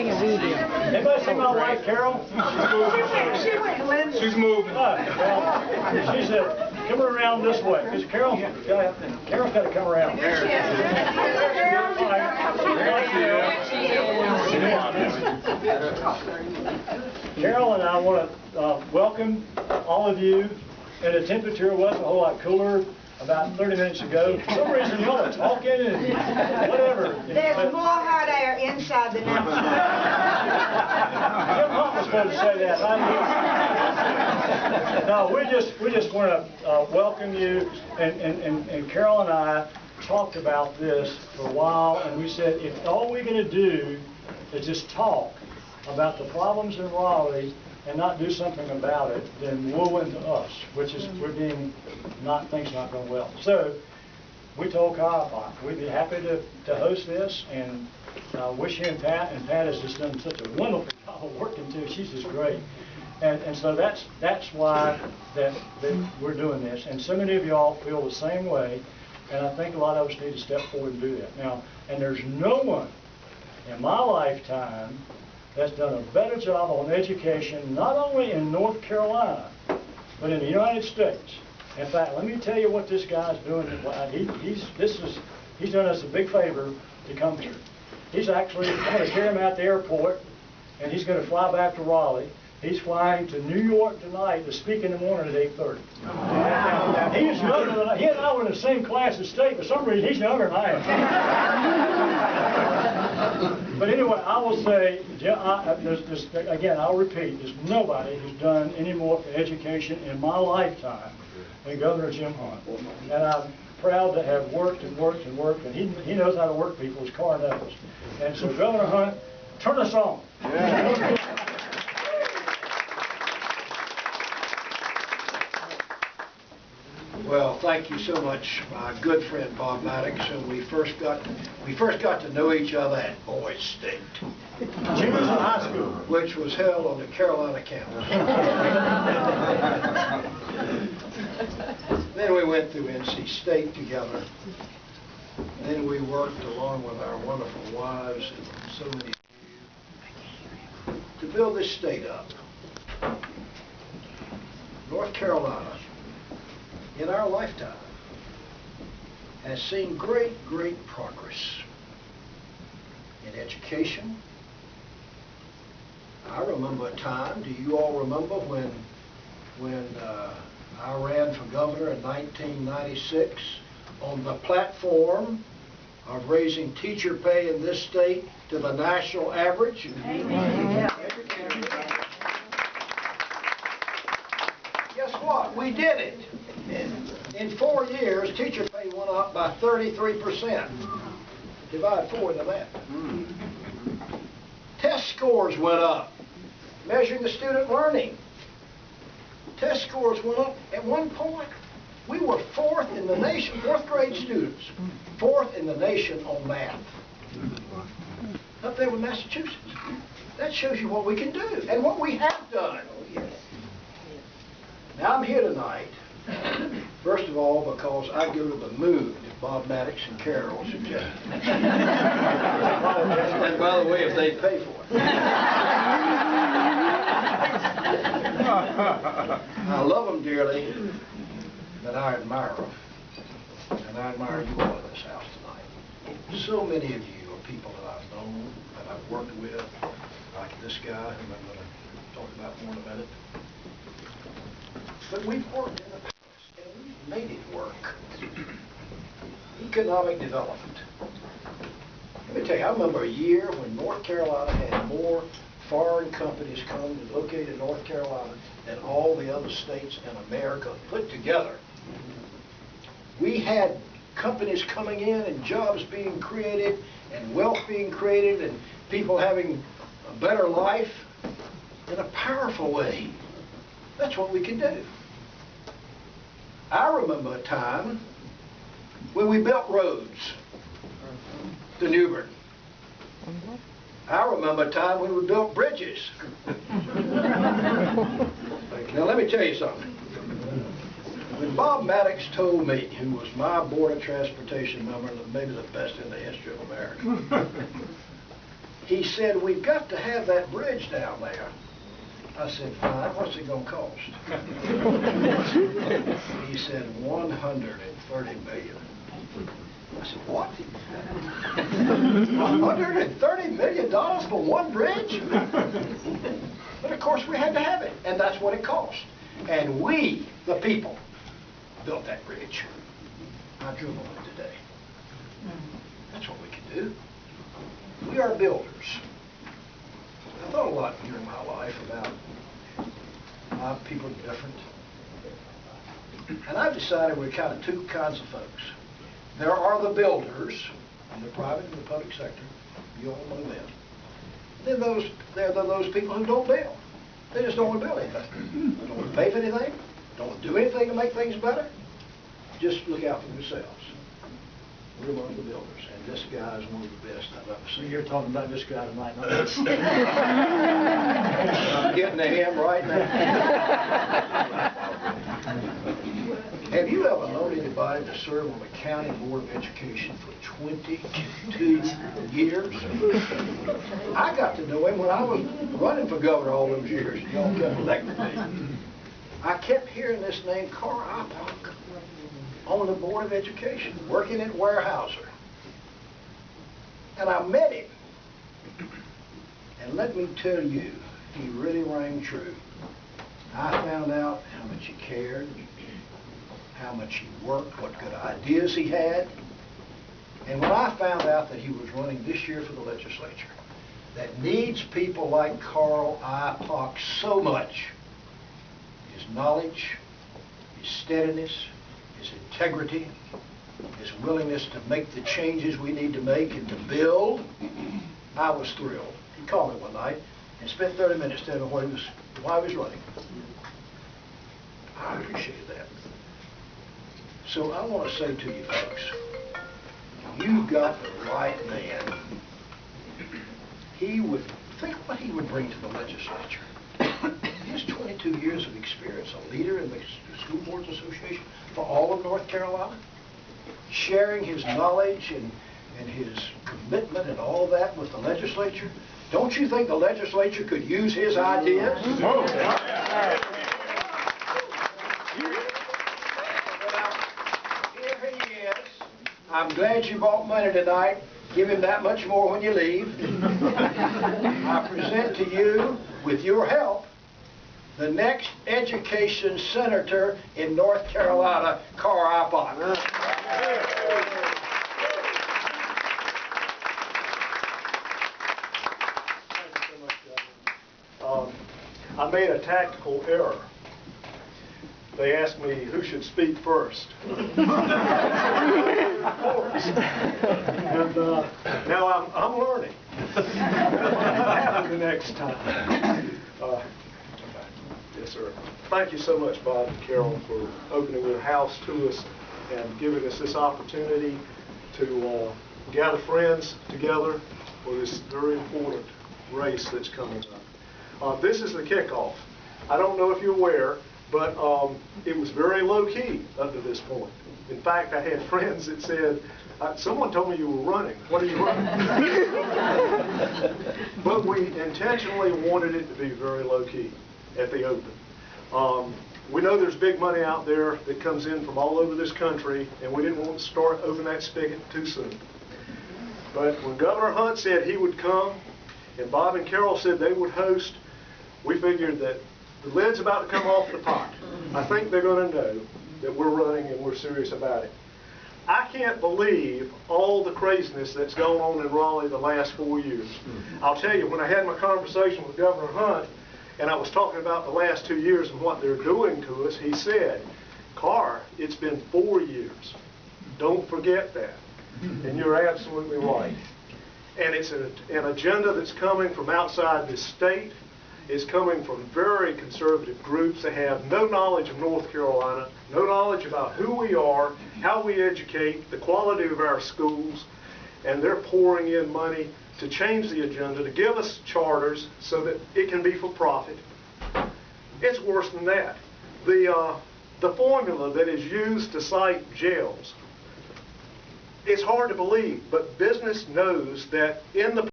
recording a video. Anybody see my wife, Carol? She went Linda. She's moving. Well, she said, come around this way. Because Carol's got to come around. There she is. Carol and I want to welcome all of you. And the temperature wasn't a whole lot cooler about 30 minutes ago. For some reason, y'all are talking and whatever. There's more hot air inside than outside. Your mom was supposed to say that. No, we just want to welcome you. And Carol and I talked about this for a while, and we said if all we're going to do is just talk about the problems in Raleigh and not do something about it, then woe unto us, which is things not going well. So we told Carr we'd be happy to host this, and wish him Pat, and Pat has just done such a wonderful job of working too. She's just great. And so that's why that we're doing this. And so many of y'all feel the same way, and I think a lot of us need to step forward and do that. Now, and there's no one in my lifetime that's done a better job on education, not only in North Carolina, but in the United States. In fact, let me tell you what this guy's doing. He's done us a big favor to come here. He's actually, I'm going to carry him out the airport, and he's going to fly back to Raleigh. He's flying to New York tonight to speak in the morning at 8:30. Now, he's younger than he and I were in the same class at state. For some reason, he's younger than I am. But anyway, I will say, again, I'll repeat, there's nobody who's done any more for education in my lifetime than Governor Jim Hunt. And I'm proud to have worked and worked and worked, and he knows how to work people, as Carr knows. And so, Governor Hunt, turn us on. Yeah. Well, thank you so much, my good friend Bob Maddox. And we first got to know each other at Boys State, Juniors in high school, which was held on the Carolina campus. Then we went through NC State together. Then we worked along with our wonderful wives and so many to build this state up. North Carolina, in our lifetime, has seen great progress in education. I remember a time, do you all remember when I ran for governor in 1996 on the platform of raising teacher pay in this state to the national average? Amen. Guess what? We did it. In 4 years, teacher pay went up by 33%. Divide 4 into that. Test scores went up, measuring the student learning. Test scores went up. At one point, we were 4th in the nation, 4th grade students, 4th in the nation on math. Up there with Massachusetts. That shows you what we can do and what we have done. Now I'm here tonight, first of all, because I go to the moon if Bob Maddox and Carol suggest. And by the way, if they pay for it. I love them dearly, but I admire them. And I admire you all in this house tonight. So many of you are people that I've known, that I've worked with, like this guy, whom I'm going to talk about more in a minute. But we've worked in the past, and we've made it work. Economic development. Let me tell you, I remember a year when North Carolina had more foreign companies come to locate in North Carolina than all the other states in America put together. We had companies coming in and jobs being created and wealth being created and people having a better life in a powerful way. That's what we can do. I remember a time when we built roads to Newbern. I remember a time when we built bridges. Now let me tell you something. When Bob Maddox told me, who was my Board of Transportation member, maybe the best in the history of America, He said, we've got to have that bridge down there. I said, fine, what's it going to cost? He said, $130 million. I said, what? $130 million for one bridge? But of course we had to have it, and that's what it cost. And we, the people, built that bridge. I drove on it today. That's what we can do. We are builders. I thought a lot during my life about how people are different. And I've decided we're kind of two kinds of folks. There are the builders in the private and the public sector. You all know them. Then there are those people who don't build. They just don't want to build anything. They don't want to pay for anything. Don't want to do anything to make things better. Just look out for themselves. We're one of the builders, and this guy is one of the best I've ever seen. You're talking about this guy tonight, not I'm getting to him right now. Have you ever known anybody to serve on the County Board of Education for 22 years? I got to know him when I was running for governor all those years. Y'all kept electing me. I kept hearing this name, Carr, Ipock, on the Board of Education, working at Weyerhaeuser. And I met him. And let me tell you, he really rang true. I found out how much he cared, how much he worked, what good ideas he had. And when I found out that he was running this year for the legislature, that needs people like Carl Ipock so much, his knowledge, his steadiness, his integrity, his willingness to make the changes we need to make and to build, I was thrilled. He called me one night and spent 30 minutes telling me why he was running. I appreciated that. So I want to say to you folks, you got the right man. Think what he would bring to the legislature. His 22 years of experience, a leader in the School Boards Association for all of North Carolina, sharing his knowledge and his commitment and all that with the legislature. Don't you think the legislature could use his ideas? Well, here he is. I'm glad you brought money tonight. Give him that much more when you leave. I present to you, with your help, the next education senator in North Carolina, Carr Ipock. I made a tactical error. They asked me who should speak first. Of course. And now I'm learning. What happen the next time? Yes, sir. Thank you so much, Bob and Carol, for opening your house to us and giving us this opportunity to gather friends together for this very important race that's coming up. This is the kickoff. I don't know if you're aware, but it was very low-key up to this point. In fact, I had friends that said, someone told me you were running. What are you running? But we intentionally wanted it to be very low-key at the open. We know there's big money out there that comes in from all over this country, and we didn't want to start open that spigot too soon. But when Governor Hunt said he would come, and Bob and Carol said they would host, we figured that the lid's about to come off the pot. I think they're going to know that we're running and we're serious about it. I can't believe all the craziness that's gone on in Raleigh the last 4 years. I'll tell you, when I had my conversation with Governor Hunt, and I was talking about the last 2 years and what they're doing to us, he said, Carr, it's been 4 years. Don't forget that. And you're absolutely right. And it's an agenda that's coming from outside this state. It's coming from very conservative groups that have no knowledge of North Carolina, no knowledge about who we are, how we educate, the quality of our schools, and they're pouring in money to change the agenda, to give us charters so that it can be for profit. It's worse than that. The formula that is used to cite jails, it's hard to believe, but business knows that in the